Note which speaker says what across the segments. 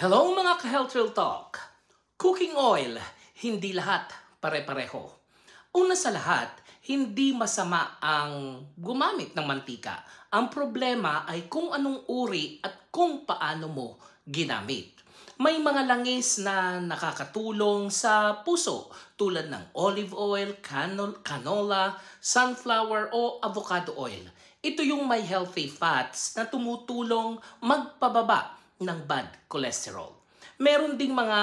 Speaker 1: Hello mga ka-Health Real Talk! Cooking oil, hindi lahat pare-pareho. Una sa lahat, hindi masama ang gumamit ng mantika. Ang problema ay kung anong uri at kung paano mo ginamit. May mga langis na nakakatulong sa puso tulad ng olive oil, canola, sunflower o avocado oil. Ito yung may healthy fats na tumutulong magpababa ng bad cholesterol. Meron ding mga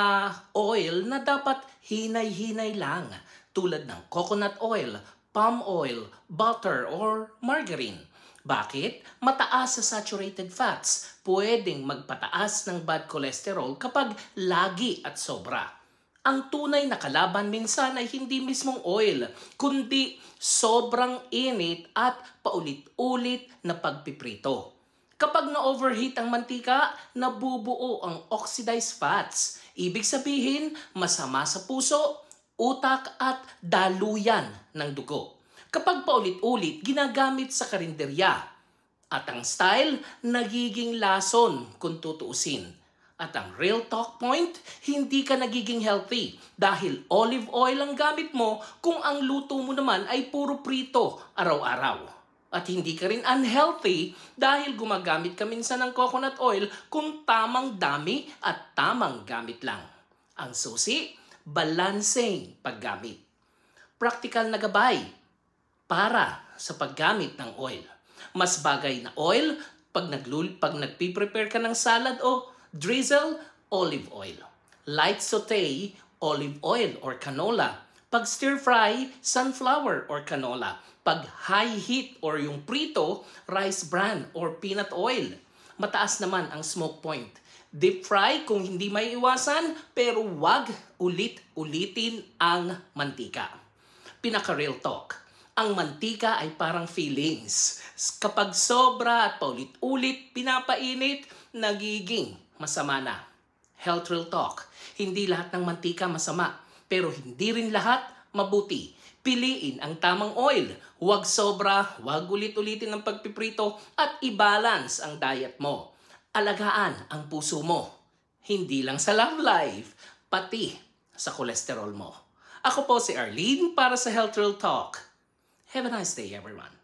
Speaker 1: oil na dapat hinay-hinay lang tulad ng coconut oil, palm oil, butter, or margarine. Bakit? Mataas sa saturated fats. Pwedeng magpataas ng bad cholesterol kapag lagi at sobra. Ang tunay na kalaban minsan ay hindi mismong oil, kundi sobrang init at paulit-ulit na pagpiprito. Kapag na-overheat ang mantika, nabubuo ang oxidized fats. Ibig sabihin, masama sa puso, utak at daluyan ng dugo. Kapag paulit-ulit, ginagamit sa karinderya. At ang style, nagiging lason kung tutuusin. At ang real talk point, hindi ka nagiging healthy dahil olive oil ang gamit mo kung ang luto mo naman ay puro prito araw-araw. At hindi ka rin unhealthy dahil gumagamit ka minsan ng coconut oil kung tamang dami at tamang gamit lang. Ang susi, balancing paggamit. Practical na gabay para sa paggamit ng oil. Mas bagay na oil pag nagpiprepare ka ng salad o drizzle, olive oil. Light saute, olive oil or canola. Pag stir-fry, sunflower or canola. Pag high heat or yung prito, rice bran or peanut oil. Mataas naman ang smoke point. Deep fry kung hindi may iwasan, pero wag ulit-ulitin ang mantika. Pinaka-real talk. Ang mantika ay parang feelings. Kapag sobra at paulit-ulit pinapainit, nagiging masama na. Health Real Talk. Hindi lahat ng mantika masama, pero hindi rin lahat mabuti. Piliin ang tamang oil. Huwag sobra, huwag ulit-ulitin ang pagpiprito at i-balance ang diet mo. Alagaan ang puso mo. Hindi lang sa love life, pati sa cholesterol mo. Ako po si Arlene para sa Health Real Talk. Have a nice day everyone.